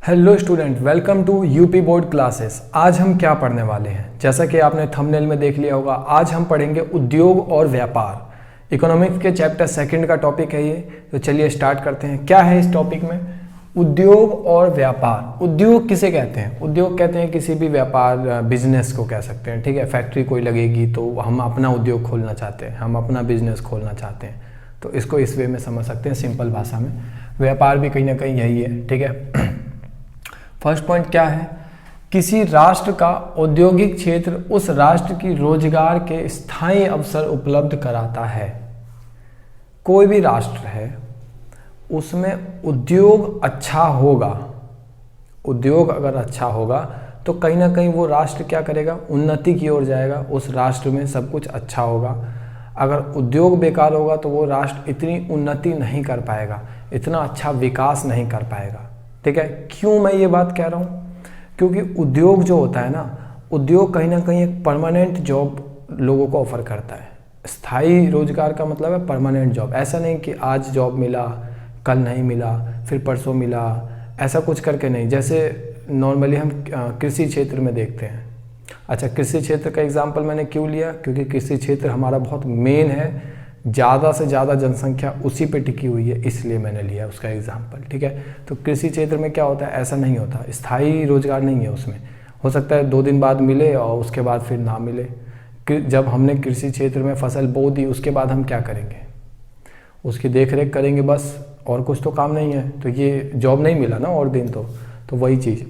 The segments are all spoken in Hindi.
Hello student, welcome to UP board classes. आज हम क्या पढ़ने वाले हैं? जैसा कि आपने थंबनेल में देख लिया होगा, आज हम पढ़ेंगे उद्योग और व्यापार। इकोनॉमिक्स के चैप्टर 2 का टॉपिक है ये। तो चलिए स्टार्ट करते हैं। क्या है इस टॉपिक में? उद्योग और व्यापार। उद्योग किसे कहते हैं? उद्योग कहते हैं किसी भी व्यापार, बिजनेस को कह सकते हैं। ठीक है, फैक्ट्री कोई लगेगी तो हम अपना उद्योग खोलना चाहते हैं, हम अपना बिजनेस खोलना चाहते हैं, तो इसको इस वे में समझ सकते हैं, सिंपल भाषा में। व्यापार भी कहीं ना कहीं यही है। ठीक है, फर्स्ट पॉइंट क्या है? किसी राष्ट्र का औद्योगिक क्षेत्र उस राष्ट्र की रोजगार के स्थायी अवसर उपलब्ध कराता है। कोई भी राष्ट्र है, उसमें उद्योग अच्छा होगा, उद्योग अगर अच्छा होगा तो कहीं ना कहीं वो राष्ट्र क्या करेगा? उन्नति की ओर जाएगा। उस राष्ट्र में सब कुछ अच्छा होगा। अगर उद्योग बेकार होगा तो वो राष्ट्र इतनी उन्नति नहीं कर पाएगा, इतना अच्छा विकास नहीं कर पाएगा। ठीक है, क्यों मैं ये बात कह रहा हूँ? क्योंकि उद्योग जो होता है ना, उद्योग कहीं ना कहीं एक परमानेंट जॉब लोगों को ऑफर करता है। स्थायी रोजगार का मतलब है परमानेंट जॉब। ऐसा नहीं कि आज जॉब मिला, कल नहीं मिला, फिर परसों मिला, ऐसा कुछ करके नहीं। जैसे नॉर्मली हम कृषि क्षेत्र में देखते हैं। अच्छा, कृषि क्षेत्र का एग्जाम्पल मैंने क्यों लिया? क्योंकि कृषि क्षेत्र हमारा बहुत मेन है, ज़्यादा से ज़्यादा जनसंख्या उसी पे टिकी हुई है, इसलिए मैंने लिया उसका एग्जाम्पल। ठीक है, तो कृषि क्षेत्र में क्या होता है? ऐसा नहीं होता, स्थायी रोजगार नहीं है उसमें। हो सकता है 2 दिन बाद मिले और उसके बाद फिर ना मिले। जब हमने कृषि क्षेत्र में फसल बो दी, उसके बाद हम क्या करेंगे? उसकी देख रेख करेंगे बस, और कुछ तो काम नहीं है। तो ये जॉब नहीं मिला ना और दिन तो वही चीज़।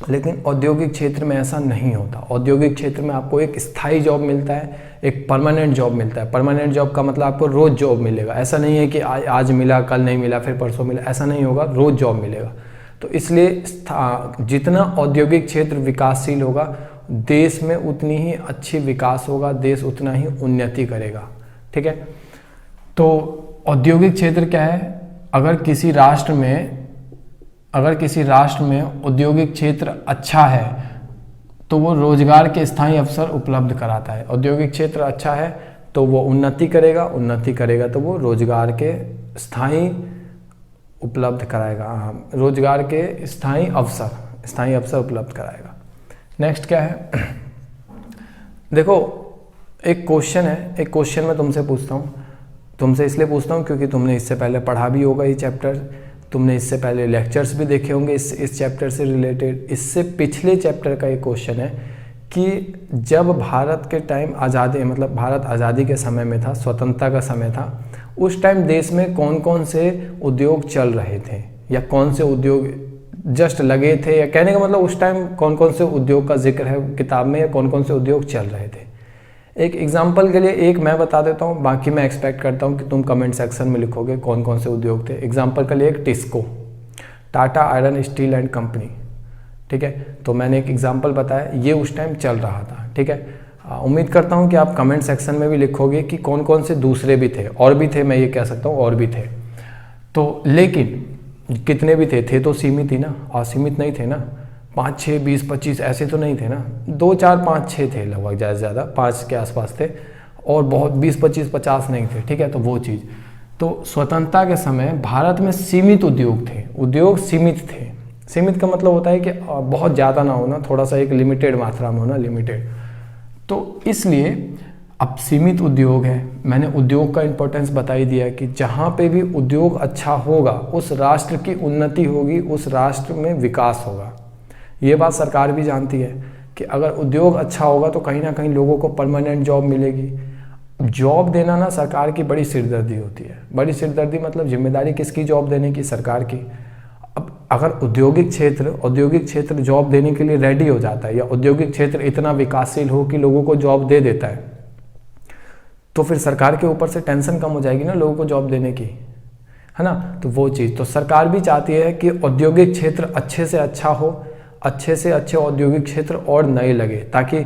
लेकिन औद्योगिक क्षेत्र में ऐसा नहीं होता। औद्योगिक क्षेत्र में आपको एक स्थायी जॉब मिलता है, एक परमानेंट जॉब मिलता है। परमानेंट जॉब का मतलब आपको रोज जॉब मिलेगा। ऐसा नहीं है कि आज मिला, कल नहीं मिला, फिर परसों मिला, ऐसा नहीं होगा, रोज जॉब मिलेगा। तो इसलिए जितना औद्योगिक क्षेत्र विकासशील होगा, देश में उतनी ही अच्छी विकास होगा, देश उतना ही उन्नति करेगा। ठीक है, तो औद्योगिक क्षेत्र क्या है? अगर किसी राष्ट्र में औद्योगिक क्षेत्र अच्छा है तो वो रोजगार के स्थायी अवसर उपलब्ध कराता है। औद्योगिक क्षेत्र अच्छा है तो वो उन्नति करेगा, उन्नति करेगा तो वो रोजगार के स्थायी उपलब्ध कराएगा, रोजगार के स्थायी अवसर उपलब्ध कराएगा। नेक्स्ट क्या है? देखो, एक क्वेश्चन है, एक क्वेश्चन मैं तुमसे पूछता हूँ। तुमसे इसलिए पूछता हूँ क्योंकि तुमने इससे पहले पढ़ा भी होगा ये चैप्टर, तुमने इससे पहले लेक्चर्स भी देखे होंगे इस चैप्टर से रिलेटेड। इससे पिछले चैप्टर का एक क्वेश्चन है कि जब भारत के टाइम आज़ादी, मतलब भारत आज़ादी के समय में था, स्वतंत्रता का समय था, उस टाइम देश में कौन कौन से उद्योग चल रहे थे, या कौन से उद्योग जस्ट लगे थे, या कहने का मतलब उस टाइम कौन कौन से उद्योग का जिक्र है किताब में, या कौन कौन से उद्योग चल रहे थे। एक एग्जाम्पल के लिए एक मैं बता देता हूँ, बाकी मैं एक्सपेक्ट करता हूँ कि तुम कमेंट सेक्शन में लिखोगे कौन कौन से उद्योग थे। एग्जाम्पल के लिए एक TISCO, Tata iron steel and company. ठीक है, तो मैंने एक एग्जाम्पल बताया, ये उस टाइम चल रहा था। ठीक है, उम्मीद करता हूँ कि आप कमेंट सेक्शन में भी लिखोगे कि कौन कौन से दूसरे भी थे, और भी थे, मैं ये कह सकता हूँ और भी थे। तो लेकिन कितने भी थे तो सीमित ही ना, असीमित नहीं थे ना। 5, 6, 20, 25 ऐसे तो नहीं थे ना, 2, 4, 5, 6 थे लगभग, ज़्यादा से ज़्यादा 5 के आसपास थे, और बहुत 20, 25, 50 नहीं थे। ठीक है, तो वो चीज़। तो स्वतंत्रता के समय भारत में सीमित उद्योग थे, उद्योग सीमित थे। सीमित का मतलब होता है कि बहुत ज़्यादा ना होना, थोड़ा सा एक लिमिटेड मात्रा में होना, लिमिटेड। तो इसलिए अब सीमित उद्योग है। मैंने उद्योग का इम्पोर्टेंस बता ही दिया कि जहाँ पे भी उद्योग अच्छा होगा उस राष्ट्र की उन्नति होगी, उस राष्ट्र में विकास होगा। ये बात सरकार भी जानती है कि अगर उद्योग अच्छा होगा तो कहीं ना कहीं लोगों को परमानेंट जॉब मिलेगी। जॉब देना ना सरकार की बड़ी सिरदर्दी होती है। बड़ी सिरदर्दी मतलब जिम्मेदारी किसकी? जॉब देने की, सरकार की। अब अगर औद्योगिक क्षेत्र जॉब देने के लिए रेडी हो जाता है, या औद्योगिक क्षेत्र इतना विकासशील हो कि लोगों को जॉब दे देता है, तो फिर सरकार के ऊपर से टेंशन कम हो जाएगी ना लोगों को जॉब देने की, है ना। तो वो चीज़ तो सरकार भी चाहती है कि औद्योगिक क्षेत्र अच्छे से अच्छा हो, अच्छे से अच्छे औद्योगिक क्षेत्र और नए लगे, ताकि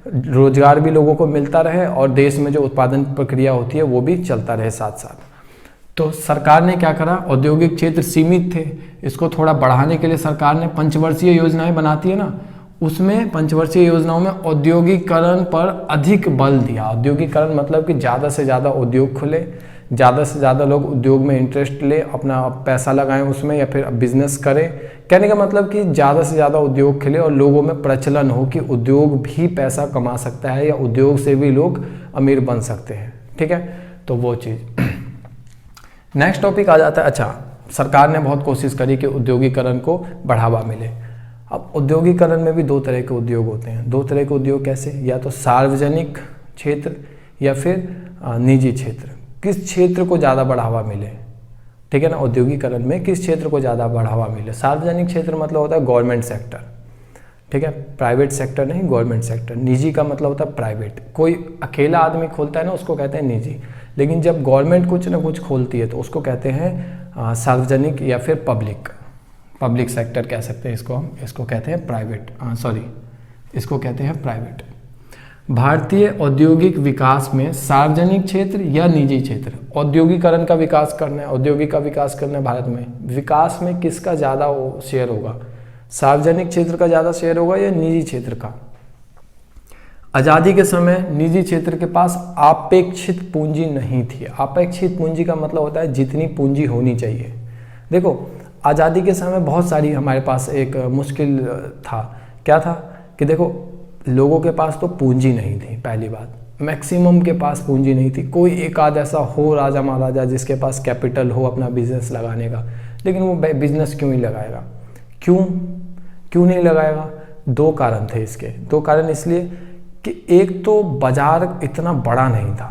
रोजगार भी लोगों को मिलता रहे और देश में जो उत्पादन प्रक्रिया होती है वो भी चलता रहे साथ साथ। तो सरकार ने क्या करा? औद्योगिक क्षेत्र सीमित थे, इसको थोड़ा बढ़ाने के लिए सरकार ने पंचवर्षीय योजनाएं बनाती है ना, उसमें पंचवर्षीय योजनाओं में औद्योगिकीकरण पर अधिक बल दिया। औद्योगिकीकरण मतलब कि ज़्यादा से ज़्यादा उद्योग खुले, ज़्यादा से ज़्यादा लोग उद्योग में इंटरेस्ट ले, अपना पैसा लगाएं उसमें या फिर बिजनेस करें। कहने का मतलब कि ज़्यादा से ज़्यादा उद्योग खिले और लोगों में प्रचलन हो कि उद्योग भी पैसा कमा सकता है या उद्योग से भी लोग अमीर बन सकते हैं। ठीक है, तो वो चीज़। नेक्स्ट टॉपिक आ जाता है, अच्छा सरकार ने बहुत कोशिश करी कि उद्योगीकरण को बढ़ावा मिले। अब उद्योगीकरण में भी दो तरह के उद्योग होते हैं। दो तरह के उद्योग कैसे, या तो सार्वजनिक क्षेत्र या फिर निजी क्षेत्र। किस क्षेत्र को ज़्यादा बढ़ावा मिले, ठीक है ना, औद्योगिकरण में किस क्षेत्र को ज़्यादा बढ़ावा मिले। सार्वजनिक क्षेत्र मतलब होता है गवर्नमेंट सेक्टर, ठीक है, प्राइवेट सेक्टर नहीं, गवर्नमेंट सेक्टर। निजी का मतलब होता है प्राइवेट, कोई अकेला आदमी खोलता है ना उसको कहते हैं निजी, लेकिन जब गवर्नमेंट कुछ ना कुछ खोलती है तो उसको कहते हैं सार्वजनिक या फिर पब्लिक सेक्टर कह सकते हैं इसको हम, इसको कहते हैं प्राइवेट, इसको कहते हैं प्राइवेट। भारतीय औद्योगिक विकास में सार्वजनिक क्षेत्र या निजी क्षेत्र, औद्योगिकरण का विकास करना है, औद्योगिक का विकास करना है भारत में, विकास में किसका ज़्यादा शेयर होगा, सार्वजनिक क्षेत्र का ज़्यादा शेयर होगा या निजी क्षेत्र का। आज़ादी के समय निजी क्षेत्र के पास अपेक्षित पूंजी नहीं थी। अपेक्षित पूंजी का मतलब होता है जितनी पूंजी होनी चाहिए। देखो आज़ादी के समय बहुत सारी हमारे पास एक मुश्किल था, क्या था कि देखो लोगों के पास तो पूंजी नहीं थी, पहली बात, मैक्सिमम के पास पूंजी नहीं थी। कोई एक आध ऐसा हो राजा महाराजा जिसके पास कैपिटल हो अपना बिजनेस लगाने का, लेकिन वो बिजनेस क्यों नहीं लगाएगा, क्यों नहीं लगाएगा। दो कारण थे इसके। दो कारण इसलिए कि एक तो बाजार इतना बड़ा नहीं था।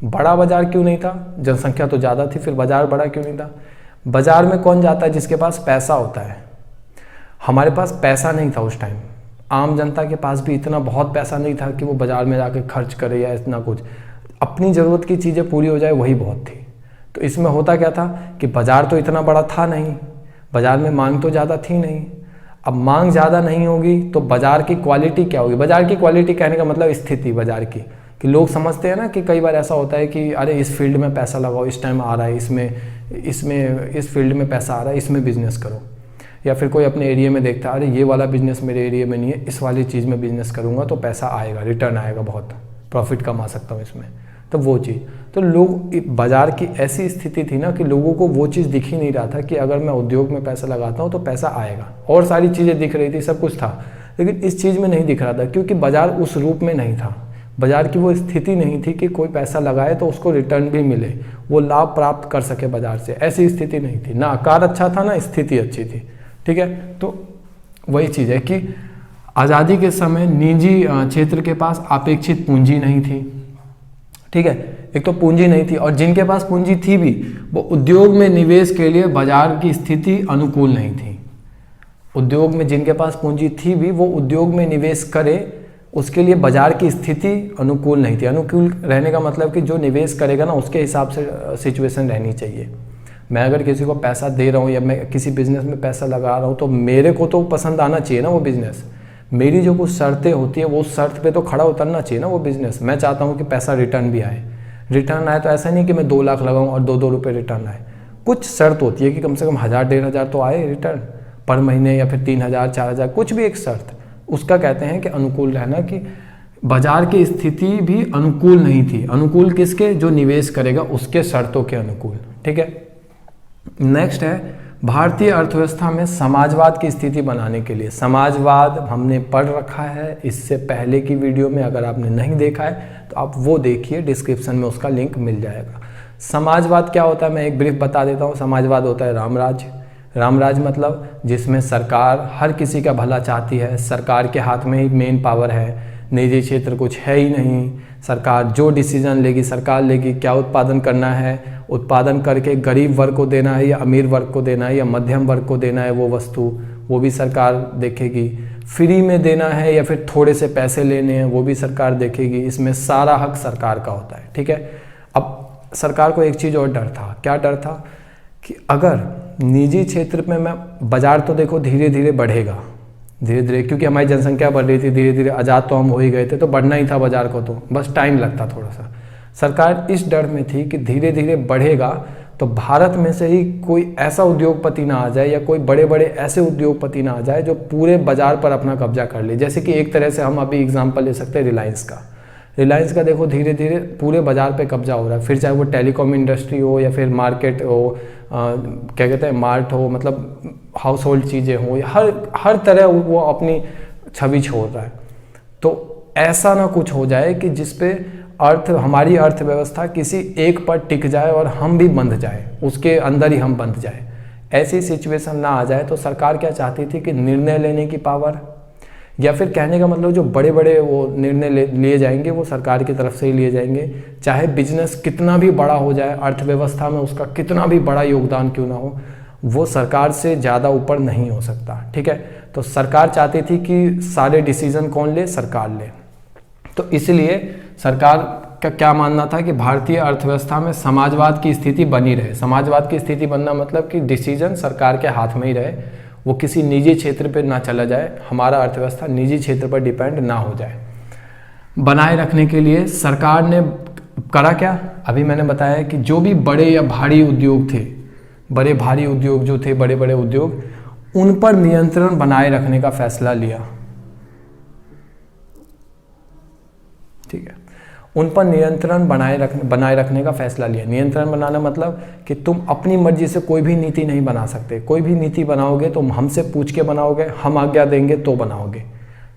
बड़ा बाजार क्यों नहीं था, जनसंख्या तो ज़्यादा थी, फिर बाजार बड़ा क्यों नहीं था। बाजार में कौन जाता है, जिसके पास पैसा होता है। हमारे पास पैसा नहीं था उस टाइम, आम जनता के पास भी इतना बहुत पैसा नहीं था कि वो बाजार में जाके खर्च करे या इतना कुछ, अपनी ज़रूरत की चीज़ें पूरी हो जाए वही बहुत थी। तो इसमें होता क्या था कि बाजार तो इतना बड़ा था नहीं, बाजार में मांग तो ज़्यादा थी नहीं। अब मांग ज़्यादा नहीं होगी तो बाजार की क्वालिटी क्या होगी। बाजार की क्वालिटी कहने का मतलब स्थिति बाजार की, कि लोग समझते हैं ना कि कई बार ऐसा होता है कि अरे इस फील्ड में पैसा लगाओ, इस टाइम आ रहा है, इस फील्ड में पैसा आ रहा है, इसमें बिजनेस करो। या फिर कोई अपने एरिया में देखता है अरे ये वाला बिजनेस मेरे एरिया में नहीं है, इस वाली चीज़ में बिजनेस करूँगा तो पैसा आएगा, रिटर्न आएगा, बहुत प्रॉफिट कमा सकता हूँ इसमें। तो वो चीज़, तो लोग बाज़ार की ऐसी स्थिति थी ना कि लोगों को वो चीज़ दिख ही नहीं रहा था कि अगर मैं उद्योग में पैसा लगाता हूँ तो पैसा आएगा। और सारी चीज़ें दिख रही थी, सब कुछ था, लेकिन इस चीज़ में नहीं दिख रहा था क्योंकि बाज़ार उस रूप में नहीं था। बाज़ार की वो स्थिति नहीं थी कि कोई पैसा लगाए तो उसको रिटर्न भी मिले, वो लाभ प्राप्त कर सके बाज़ार से, ऐसी स्थिति नहीं थी। ना आकार अच्छा था ना स्थिति अच्छी थी, ठीक है। तो वही चीज़ है कि आज़ादी के समय निजी क्षेत्र के पास अपेक्षित पूंजी नहीं थी, ठीक है। एक तो पूंजी नहीं थी, और जिनके पास पूंजी थी भी वो उद्योग में निवेश के लिए बाजार की स्थिति अनुकूल नहीं थी। उद्योग में जिनके पास पूंजी थी भी वो उद्योग में निवेश करे, उसके लिए बाजार की स्थिति अनुकूल नहीं थी। अनुकूल रहने का मतलब कि जो निवेश करेगा ना उसके हिसाब से सिचुएशन रहनी चाहिए। मैं अगर किसी को पैसा दे रहा हूँ या मैं किसी बिज़नेस में पैसा लगा रहा हूँ तो मेरे को तो पसंद आना चाहिए ना वो बिज़नेस। मेरी जो कुछ शर्तें होती है वो शर्त पे तो खड़ा उतरना चाहिए ना वो बिज़नेस। मैं चाहता हूँ कि पैसा रिटर्न भी आए। रिटर्न आए तो ऐसा नहीं कि मैं 2 लाख लगाऊँ और 2 रुपये रिटर्न आए। कुछ शर्त होती है कि कम से कम 1000-1500 तो आए रिटर्न पर महीने, या फिर 3000-4000, कुछ भी एक शर्त, उसका कहते हैं कि अनुकूल रहना। कि बाजार की स्थिति भी अनुकूल नहीं थी। अनुकूल किसके, जो निवेश करेगा उसके शर्तों के अनुकूल, ठीक है। नेक्स्ट है भारतीय अर्थव्यवस्था में समाजवाद की स्थिति बनाने के लिए। समाजवाद हमने पढ़ रखा है इससे पहले की वीडियो में, अगर आपने नहीं देखा है तो आप वो देखिए, डिस्क्रिप्शन में उसका लिंक मिल जाएगा। समाजवाद क्या होता है मैं एक ब्रीफ बता देता हूँ। समाजवाद होता है रामराज। रामराज मतलब जिसमें सरकार हर किसी का भला चाहती है, सरकार के हाथ में ही मेन पावर है, निजी क्षेत्र कुछ है ही नहीं। सरकार जो डिसीजन लेगी सरकार लेगी। क्या उत्पादन करना है, उत्पादन करके गरीब वर्ग को देना है या अमीर वर्ग को देना है या मध्यम वर्ग को देना है वो वस्तु, वो भी सरकार देखेगी। फ्री में देना है या फिर थोड़े से पैसे लेने हैं वो भी सरकार देखेगी। इसमें सारा हक सरकार का होता है, ठीक है। अब सरकार को एक चीज़ और डर था। क्या डर था कि अगर निजी क्षेत्र में मैं, बाजार तो देखो धीरे धीरे बढ़ेगा, धीरे धीरे, क्योंकि हमारी जनसंख्या बढ़ रही थी, धीरे धीरे आज़ाद तो हम हो ही गए थे, तो बढ़ना ही था बाजार को, तो बस टाइम लगता थोड़ा सा। सरकार इस डर में थी कि धीरे धीरे बढ़ेगा तो भारत में से ही कोई ऐसा उद्योगपति ना आ जाए या कोई बड़े बड़े ऐसे उद्योगपति ना आ जाए जो पूरे बाजार पर अपना कब्जा कर ले। जैसे कि एक तरह से हम अभी एग्जांपल ले सकते हैं रिलायंस का। रिलायंस का देखो धीरे धीरे पूरे बाजार पे कब्जा हो रहा है, फिर चाहे वो टेलीकॉम इंडस्ट्री हो या फिर मार्केट हो, क्या कहते हैं मार्ट हो, मतलब हाउस होल्ड चीज़ें हो, हर तरह वो अपनी छवि छोड़ रहा है। तो ऐसा ना कुछ हो जाए कि जिसपे हमारी अर्थव्यवस्था किसी एक पर टिक जाए और हम भी बंध जाए, उसके अंदर ही हम बंध जाए, ऐसी सिचुएशन ना आ जाए। तो सरकार क्या चाहती थी कि निर्णय लेने की पावर, या फिर कहने का मतलब जो बड़े बड़े वो निर्णय लिए जाएंगे वो सरकार की तरफ से ही लिए जाएंगे, चाहे बिजनेस कितना भी बड़ा हो जाए, अर्थव्यवस्था में उसका कितना भी बड़ा योगदान क्यों ना हो, वो सरकार से ज़्यादा ऊपर नहीं हो सकता। ठीक है, तो सरकार चाहती थी कि सारे डिसीजन कौन ले, सरकार ले। तो इसलिए सरकार का क्या मानना था कि भारतीय अर्थव्यवस्था में समाजवाद की स्थिति बनी रहे। समाजवाद की स्थिति बनना मतलब कि डिसीजन सरकार के हाथ में ही रहे, वो किसी निजी क्षेत्र पर ना चला जाए, हमारा अर्थव्यवस्था निजी क्षेत्र पर डिपेंड ना हो जाए। बनाए रखने के लिए सरकार ने करा क्या, अभी मैंने बताया कि जो भी बड़े या भारी उद्योग थे, बड़े भारी उद्योग जो थे, बड़े बड़े उद्योग, उन पर नियंत्रण बनाए रखने का फैसला लिया। ठीक है, उन पर नियंत्रण बनाए रखने का फैसला लिया। नियंत्रण बनाना मतलब कि तुम अपनी मर्जी से कोई भी नीति नहीं बना सकते। कोई भी नीति बनाओगे तो हमसे पूछ के बनाओगे, हम आज्ञा देंगे तो बनाओगे।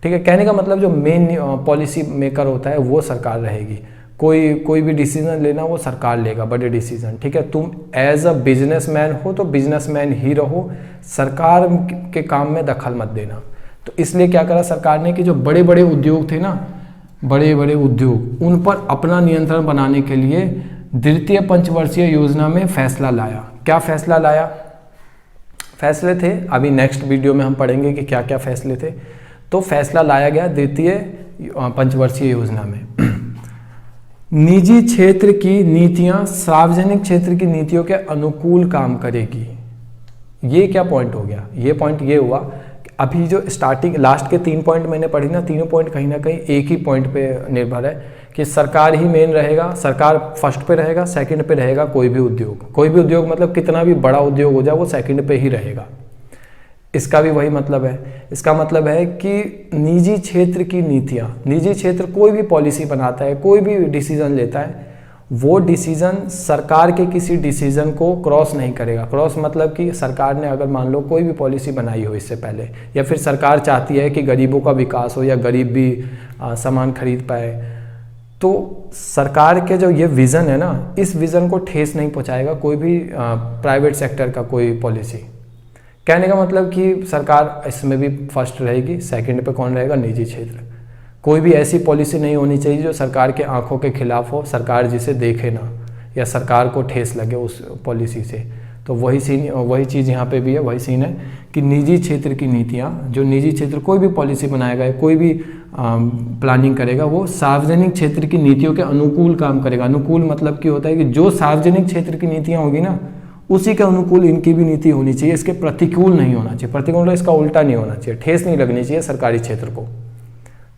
ठीक है, कहने का मतलब जो मेन पॉलिसी मेकर होता है वो सरकार रहेगी। कोई भी डिसीजन लेना वो सरकार लेगा, बड़े डिसीजन। ठीक है, तुम एज अ बिजनेसमैन हो तो बिजनेसमैन ही रहो, सरकार के काम में दखल मत देना। तो इसलिए क्या करा सरकार ने कि जो बड़े बड़े उद्योग थे ना, बड़े बड़े उद्योग, उन पर अपना नियंत्रण बनाने के लिए द्वितीय पंचवर्षीय योजना में फैसला लाया। क्या फैसला लाया? फैसले थे, अभी नेक्स्ट वीडियो में हम पढ़ेंगे कि क्या क्या फैसले थे। तो फैसला लाया गया द्वितीय पंचवर्षीय योजना में, निजी क्षेत्र की नीतियां सार्वजनिक क्षेत्र की नीतियों के अनुकूल काम करेगी। ये क्या पॉइंट हो गया? ये पॉइंट ये हुआ कि अभी जो स्टार्टिंग लास्ट के 3 पॉइंट मैंने पढ़ी ना, तीनों पॉइंट कहीं ना कहीं एक ही पॉइंट पे निर्भर है कि सरकार ही मेन रहेगा, सरकार फर्स्ट पे रहेगा, सेकंड पे रहेगा कोई भी उद्योग। कोई भी उद्योग मतलब कितना भी बड़ा उद्योग हो जाए वो सेकंड पे ही रहेगा। इसका भी वही मतलब है। इसका मतलब है कि निजी क्षेत्र की नीतियाँ, निजी क्षेत्र कोई भी पॉलिसी बनाता है, कोई भी डिसीजन लेता है, वो डिसीजन सरकार के किसी डिसीजन को क्रॉस नहीं करेगा। क्रॉस मतलब कि सरकार ने अगर मान लो कोई भी पॉलिसी बनाई हो इससे पहले, या फिर सरकार चाहती है कि गरीबों का विकास हो या गरीब भी सामान खरीद पाए, तो सरकार के जो ये विज़न है ना, इस विज़न को ठेस नहीं पहुँचाएगा कोई भी प्राइवेट सेक्टर का कोई पॉलिसी। कहने का मतलब कि सरकार इसमें भी फर्स्ट रहेगी, सेकंड पे कौन रहेगा? निजी क्षेत्र। कोई भी ऐसी पॉलिसी नहीं होनी चाहिए जो सरकार के आंखों के खिलाफ हो, सरकार जिसे देखे ना, या सरकार को ठेस लगे उस पॉलिसी से। तो वही चीज़ यहाँ पे भी है, वही सीन है कि निजी क्षेत्र की नीतियाँ, जो निजी क्षेत्र कोई भी पॉलिसी बनाएगा, कोई भी प्लानिंग करेगा, वो सार्वजनिक क्षेत्र की नीतियों के अनुकूल काम करेगा। अनुकूल मतलब कि होता है कि जो सार्वजनिक क्षेत्र की नीतियाँ होगी ना, उसी के अनुकूल इनकी भी नीति होनी चाहिए। इसके प्रतिकूल नहीं होना चाहिए। प्रतिकूल इसका उल्टा नहीं होना चाहिए, ठेस नहीं लगनी चाहिए सरकारी क्षेत्र को।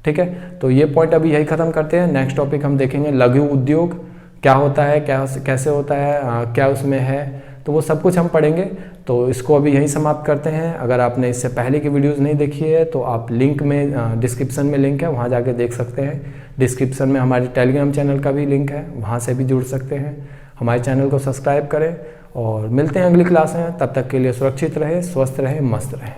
ठीक है, तो ये पॉइंट अभी यही खत्म करते हैं। नेक्स्ट टॉपिक हम देखेंगे लघु उद्योग क्या होता है, कैसे होता है, क्या उसमें है, तो वो सब कुछ हम पढ़ेंगे। तो इसको अभी यहीं समाप्त करते हैं। अगर आपने इससे पहले की वीडियोज़ नहीं देखी है तो आप लिंक में डिस्क्रिप्शन में लिंक है, वहाँ जाके देख सकते हैं। डिस्क्रिप्शन में हमारे टेलीग्राम चैनल का भी लिंक है, वहाँ से भी जुड़ सकते हैं। हमारे चैनल को सब्सक्राइब करें और मिलते हैं अगली क्लास में। तब तक के लिए सुरक्षित रहें, स्वस्थ रहें, मस्त रहें।